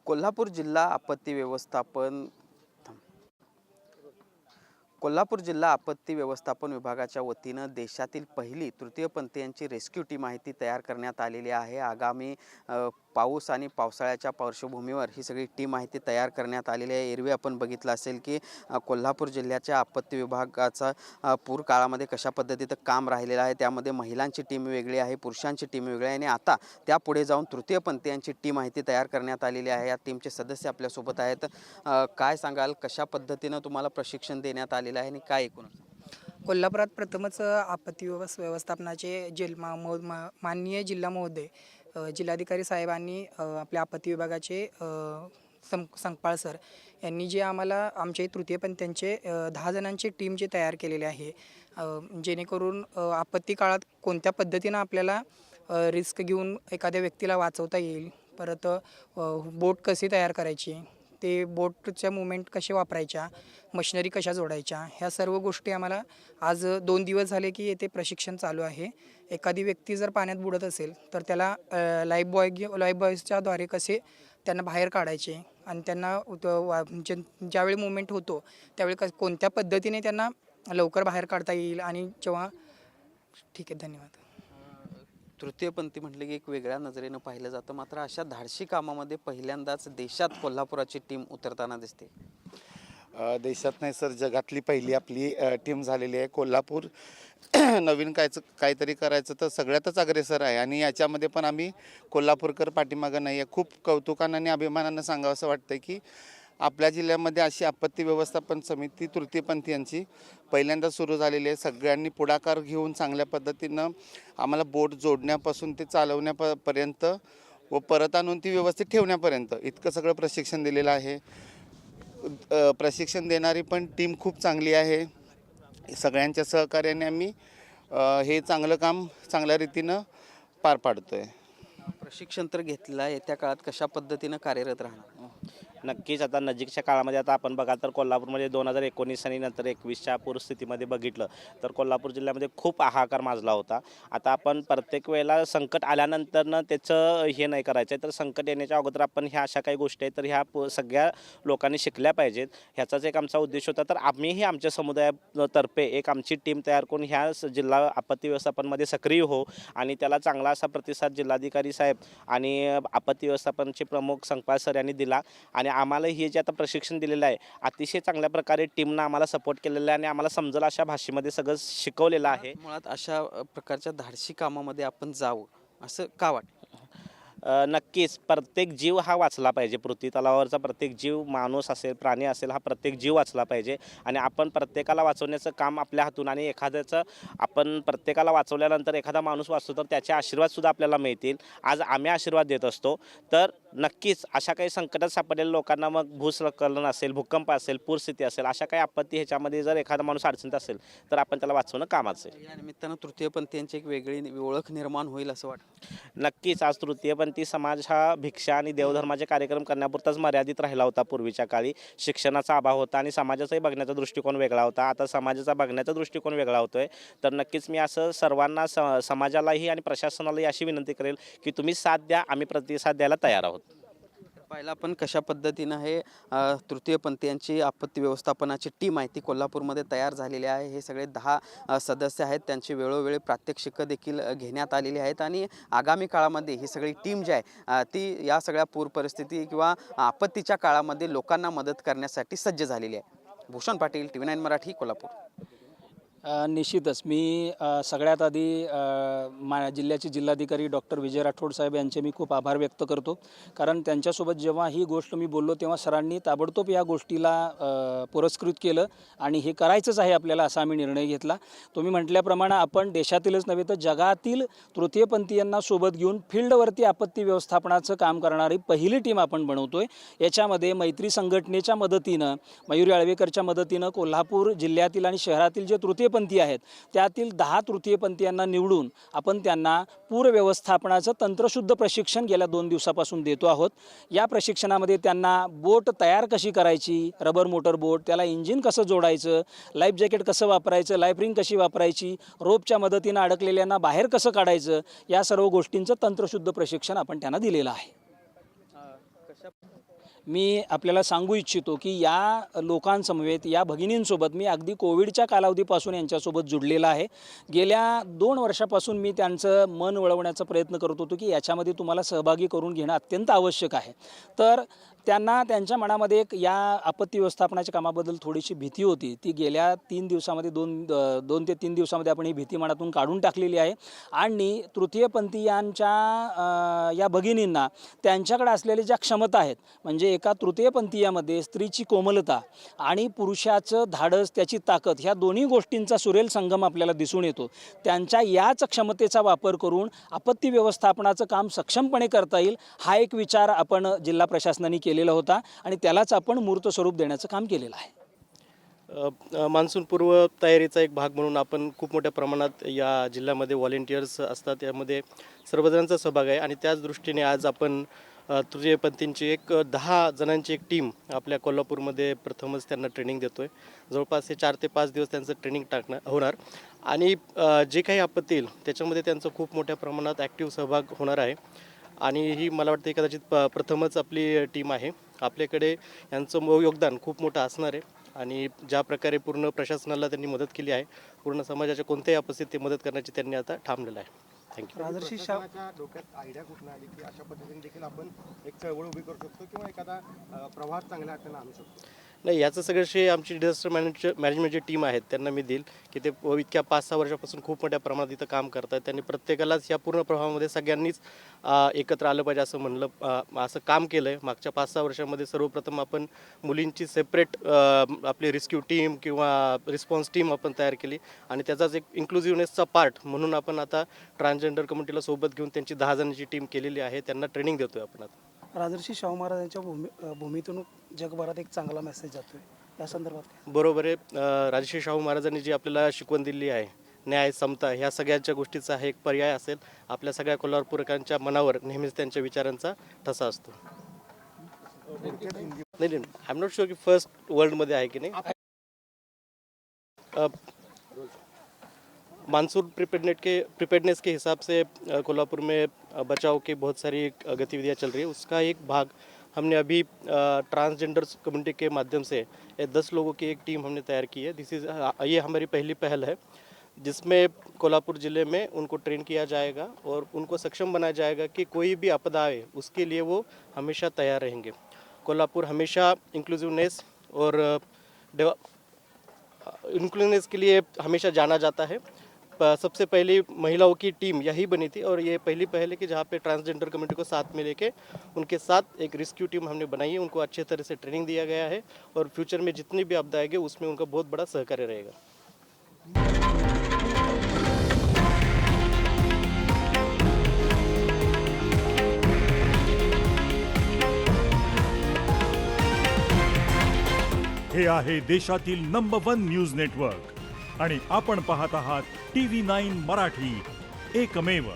कोल्हापूर जिल्हा आपत्ती व्यवस्थापन कोल्हापूर जिल्हा आपत्ती व्यवस्थापन विभागाच्या वतीनं देशातील पहिली तृतीयपंथीयांची रेस्क्यू टीम माहिती तयार करण्यात आलेली आहे। आगामी पाऊस आणि पावसाळ्याच्या पार्श्वभूमीवर ही सगळी टीम माहिती तयार करण्यात आलेली आहे। एरवी आपण बघितलं असेल की कोल्हापूर जिल्ह्याच्या आपत्ती विभागाचा पूर काळामध्ये कशा पद्धतीचं काम राहिलेलं आहे, त्यामध्ये महिलांची टीम वेगळी आहे, पुरुषांची टीम वेगळी आहे आणि आता त्यापुढे जाऊन तृतीयपंथीयांची टीम माहिती तयार करण्यात आलेली आहे। या टीमचे सदस्य आपल्यासोबत आहेत। काय सांगाल, कशा पद्धतीनं तुम्हाला प्रशिक्षण देण्यात आलेलं आहे आणि काय एकूण? कोल्हापुरात प्रथमच आपत्ती व्यवस्थापनाचे माननीय जिल्हा महोदय जिल्हाधिकारी साहेबांनी आपल्या आपत्ती विभागाचे संकपाळ सर यांनी जे आम्हाला आमचे तृतीयपंथीयांचे 10 जणांची टीम जे तयार केलेली आहे, जेणेकरून आपत्ती काळात कोणत्या पद्धतीनं आपल्याला रिस्क घेऊन एखाद्या व्यक्तीला वाचवता येईल, परत बोट कशी तयार करायची, ते बोटच्या मुवमेंट कसे वापरायच्या, मशिनरी कशा जोडायच्या, ह्या सर्व गोष्टी आम्हाला आज 2 दिवस झाले की येथे प्रशिक्षण चालू आहे। एखादी व्यक्ती जर पाण्यात बुडत असेल तर त्याला लाईफ बॉयच्याद्वारे कसे त्यांना बाहेर काढायचे आणि त्यांना ज्यावेळी मुवमेंट होतो त्यावेळी कोणत्या पद्धतीने त्यांना लवकर बाहेर काढता येईल आणि जेव्हा ठीक आहे, धन्यवाद। तृतीयपंथी म्हटले की एक वेगळ्या नजरेनं पाहिलं जातं, मात्र अशा धाडसी कामामध्ये पहिल्यांदाच देशात कोल्हापुराची टीम उतरताना दिसते। देशात नाही सर, जगातली पहिली आपली टीम झालेली आहे। कोल्हापूर नवीन काहीतरी करायचं तर सगळ्यातच अग्रेसर आहे आणि याच्यामध्ये पण आम्ही कोल्हापूरकर पाठीमागं नाही आहे। खूप कौतुकानं आणि अभिमानानं सांगावं असं वाटतं की आपल्या जिल्ह्यामध्ये अशी आपत्ती व्यवस्थापन समिती तृतीयपंथीयांची पहिल्यांदा सुरू झालेली आहे। सगळ्यांनी पुढाकार घेऊन चांगल्या पद्धतीनं आम्हाला बोट जोडण्यापासून ते चालवण्यापर्यंत व परत आणून ती व्यवस्थित ठेवण्यापर्यंत इतकं सगळं प्रशिक्षण दिलेलं आहे। प्रशिक्षण देणारी पण टीम खूप चांगली आहे। सगळ्यांच्या सहकार्याने आम्ही हे चांगलं काम चांगल्या रीतीनं पार पाडतो आहे। प्रशिक्षण तर घेतलेलं आहे, येत्या काळात कशा पद्धतीनं कार्यरत राहणार? नक्कीच आता नजीकच्या काळामध्ये आता आपण बघाल तर कोल्हापूरमध्ये 2019 आणि नंतर 21च्या पूरस्थितीमध्ये बघितलं तर कोल्हापूर जिल्ह्यामध्ये खूप हाहाकार माजला होता। आता आपण प्रत्येक वेळेला संकट आल्यानंतरनं त्याचं हे नाही करायचं आहे, तर संकट येण्याच्या अगोदर आपण ह्या अशा काही गोष्टी आहेत तर ह्या सगळ्या लोकांनी शिकल्या पाहिजेत। ह्याचाच एक आमचा उद्देश होता। तर आम्हीही आमच्या समुदायातर्फे एक आमची टीम तयार करून ह्या जिल्हा आपत्ती व्यवस्थापनमध्ये सक्रिय हो आणि त्याला चांगला असा प्रतिसाद जिल्हाधिकारी साहेब आणि आपत्ती व्यवस्थापनचे प्रमुख संकपाळ सर यांनी दिला आणि आम्हाला हे जे आता प्रशिक्षण दिलेलं आहे अतिशय चांगल्या प्रकारे टीमनं आम्हाला सपोर्ट केलेला आहे आणि आम्हाला समजेल अशा भाषेमध्ये सगळं शिकवलेलं आहे। मुळात अशा प्रकारच्या धाडसी कामामध्ये आपण जावं असं का वाटतं? नक्कीच प्रत्येक जीव हा वाचला पाहिजे। पृथ्वी तलावावरचा प्रत्येक जीव, माणूस असेल, प्राणी असेल, हा प्रत्येक जीव वाचला पाहिजे आणि आपण प्रत्येकाला वाचवण्याचं काम आपल्या हातून आणि एखाद्याचं आपण प्रत्येकाला वाचवल्यानंतर एखादा माणूस वाचतो तर त्याचे आशीर्वादसुद्धा आपल्याला मिळतील। आज आम्ही आशीर्वाद देत असतो। तर नक्कीच अशा काही संकटात सापडलेल्या लोकांना, मग भूस्खलन असेल, भूकंप असेल, पूरस्थिती असेल, अशा काही आपत्ती ह्याच्यामध्ये जर एखादा माणूस अडचणीत असेल तर आपण त्याला वाचवणं कामाचं आहे। या निमित्तानं तृतीयपंथीयांची एक वेगळी ओळख निर्माण होईल असं वाटतं? नक्कीच आज तृतीयपंथी समाज हा भिक्षा आणि देवधर्माचे कार्यक्रम करण्यापुरताच मर्यादित राहिला होता। पूर्वीच्या काळी शिक्षणाचा अभाव होता आणि समाजाचाही बघण्याचा दृष्टिकोन वेगळा होता। आता समाजाचा बघण्याचा दृष्टिकोन वेगळा होतोय। तर नक्कीच मी असं सर्वांना समाजालाही आणि प्रशासनालाही अशी विनंती करेल की तुम्ही साथ द्या, आम्ही प्रतिसाद द्यायला तयार आहोत। पाहिलं आपण कशा पद्धतीनं हे तृतीयपंथीयांची आपत्ती व्यवस्थापनाची टीम आहे ती कोल्हापूरमध्ये तयार झालेली आहे। हे सगळे 10 सदस्य आहेत, त्यांची वेळोवेळी प्रात्यक्षिकं देखील घेण्यात आलेली आहेत आणि आगामी काळामध्ये ही सगळी टीम जी आहे ती या सगळ्या पूर परिस्थिती किंवा आपत्तीच्या काळामध्ये लोकांना मदत करण्यासाठी सज्ज झालेली आहे। भूषण पाटील, TV9 मराठी, कोल्हापूर। निश्चितच मी सगळ्यात आधी जिल्ह्याचे जिल्हाधिकारी डॉक्टर विजय राठोड साहेब यांचे मी खूप आभार व्यक्त करतो, कारण त्यांच्यासोबत जेव्हा ही गोष्ट मी बोललो तेव्हा सरांनी ताबडतोब या गोष्टीला पुरस्कृत केलं आणि हे करायचंच आहे आपल्याला असा आम्ही निर्णय घेतला। तुम्ही म्हटल्याप्रमाणे आपण देशातीलच नव्हे तर जगातील तृतीयपंथीयांना सोबत घेऊन फील्डवरती आपत्ती व्यवस्थापनाचं काम करणारी पहिली टीम आपण बनवतोय। याच्यामध्ये मैत्री संघटनेच्या मदतीनं, मयूरी आळवेकरच्या मदतीनं कोल्हापूर जिल्ह्यातील आणि शहरातील जे तृतीयपंथी आहेत त्यातील 10 तृतीयपंथीयांना निवडून आपण त्यांना पूर व्यवस्थापनाचं तंत्रशुद्ध प्रशिक्षण गेल्या 2 दिवसापासून देतो आहोत। या प्रशिक्षणामध्ये त्यांना बोट तयार कशी करायची, रबर मोटर बोट, त्याला इंजिन कसं जोडायचं, लाईफ जॅकेट कसं वापरायचं, लाईफ रिंग कशी वापरायची, रोपच्या मदतीनं अडकलेल्यांना बाहेर कसं काढायचं, या सर्व गोष्टींचं तंत्रशुद्ध प्रशिक्षण आपण त्यांना दिलेलं आहे। मी आपल्याला सांगू इच्छितो की या लोकांसमवेत या भगिनींसोबत मी अगदी कोविडच्या कालावधीपासून यांच्यासोबत जुडलेला आहे. गेल्या 2 वर्षापासून मी त्यांचं मन वळवण्याचा प्रयत्न करत होतो की याच्यामध्ये तुम्हाला सहभागी करून घेणं अत्यंत आवश्यक आहे. तर त्यांना त्यांच्या मनामध्ये एक या आपत्ती व्यवस्थापनाच्या कामाबद्दल थोडीशी भीती होती. ती गेल्या 3 दिवसामध्ये 2 ते 3 दिवसामध्ये आपण ही भीती मनातून काढून टाकलेली आहे. आणि तृतीयपंथीयांच्या या भगिनींना त्यांच्याकडे असलेल्या ज्या क्षमता आहेत, म्हणजे एका तृतीयपंथीयामध्ये स्त्रीची कोमलता आणि पुरुषाचं धाडस, त्याची ताकद, ह्या दोन्ही गोष्टींचा सुरेल संगम आपल्याला दिसून येतो. त्यांच्या याच क्षमतेचा वापर करून आपत्ती व्यवस्थापनाचं काम सक्षमपणे करता येईल हा एक विचार आपण जिल्हा प्रशासनाने केलेला होता आणि त्यालाच आपण मूर्त स्वरूप देण्याचं काम केलेलं आहे. मान्सून पूर्व तयारीचा एक भाग म्हणून आपण खूप मोठ्या प्रमाणात या जिल्ह्यामध्ये व्हॉलेंटियर्स असतात, यामध्ये सर्वजणांचा सहभाग आहे आणि त्याच दृष्टीने आज आपण तृतीयपंथींची एक 10 जणांची एक टीम आपल्या कोल्हापूरमध्ये प्रथमच त्यांना ट्रेनिंग देतो आहे. जवळपास हे 4 ते 5 दिवस त्यांचं ट्रेनिंग होणार आणि जे काही आपत्ती येईल त्याच्यामध्ये त्यांचं खूप मोठ्या प्रमाणात ॲक्टिव्ह सहभाग होणार आहे आणि ही मला वाटतं कदाचित प्रथमच आपली टीम आहे. आपल्याकडे यांचं योगदान खूप मोठं असणार आहे आणि ज्या प्रकारे पूर्ण प्रशासनाला त्यांनी मदत केली आहे, पूर्ण समाजाच्या कोणत्याही परिस्थितीत मदत करण्याची त्यांनी आता ठामलेलं आहे. थँक्यू. प्रशासनाच्या डोक्यात आयडिया कुठून आली की अशा पद्धतीने देखील आपण एक चळवळ उभी करू शकतो किंवा एखादा प्रवाह चांगल्या हाताने आणू शकतो? नाही, याचं सगळं श्रेय आमची डिझास्टर मॅनेजमेंटची टीम आहेत त्यांना मी देईल की ते इतक्या 5-6 वर्षापासून खूप मोठ्या प्रमाणात इथं काम करतात. त्यांनी प्रत्येकालाच या पूर्ण प्रवाहामध्ये सगळ्यांनीच एकत्र आलं पाहिजे असं म्हणलं, असं काम केलं आहे. मागच्या 5-6 वर्षामध्ये सर्वप्रथम आपण मुलींची सेपरेट आपली रेस्क्यू टीम किंवा रिस्पॉन्स टीम आपण तयार केली आणि त्याचाच एक इन्क्लुझिव्हनेसचा पार्ट म्हणून आपण आता ट्रान्सजेंडर कम्युनिटीला सोबत घेऊन त्यांची 10 जणांची टीम केलेली आहे. त्यांना ट्रेनिंग देतोय आपण आता. राजर्षी शाहू महाराजांच्या भूमीतून जगभरात एक चांगला मेसेज जातोय, या संदर्भात बरोबर आहे. राजर्षी शाहू महाराजांनी जी आपल्याला शिकवण दिली आहे, न्याय, समता, ह्या सगळ्यांच्या गोष्टीचा हा एक पर्याय असेल. आपल्या सगळ्या कोल्हापूरकरांच्या मनावर नेहमीच त्यांच्या विचारांचा ठसा असतो. नाही, आय एम नॉट शुअर की फर्स्ट वर्ल्डमध्ये आहे की नाही. मानसून प्रिपेयर्डनेस के हिसाब से कोल्हापुर में बचाव की बहुत सारी गतिविधियां चल रही है. उसका एक भाग हमने अभी ट्रांसजेंडर कम्युनिटी के माध्यम से 10 लोगों की एक टीम हमने तैयार की है. ये हमारी पहली पहल है जिसमें कोल्हापुर ज़िले में उनको ट्रेन किया जाएगा और उनको सक्षम बनाया जाएगा कि कोई भी आपदा आए उसके लिए वो हमेशा तैयार रहेंगे. कोल्हापुर हमेशा इंक्लूसिवनेस और इंक्लूसिवनेस के लिए हमेशा जाना जाता है. सबसे पहली महिलाओं की टीम यही बनी थी और ये पहली पहल है कि जहाँ पे ट्रांसजेंडर कम्युनिटी को साथ में लेके उनके साथ एक रेस्क्यू टीम हमने बनाई है. उनको अच्छे तरह से ट्रेनिंग दिया गया है और फ्यूचर में जितनी भी आपदा आएगी उसमें उनका बहुत बड़ा सहकार्य रहेगा. हे आहे देशातील नंबर 1 न्यूज नेटवर्क आणि आपण पाहत आहात TV9 मराठी, एकमेव.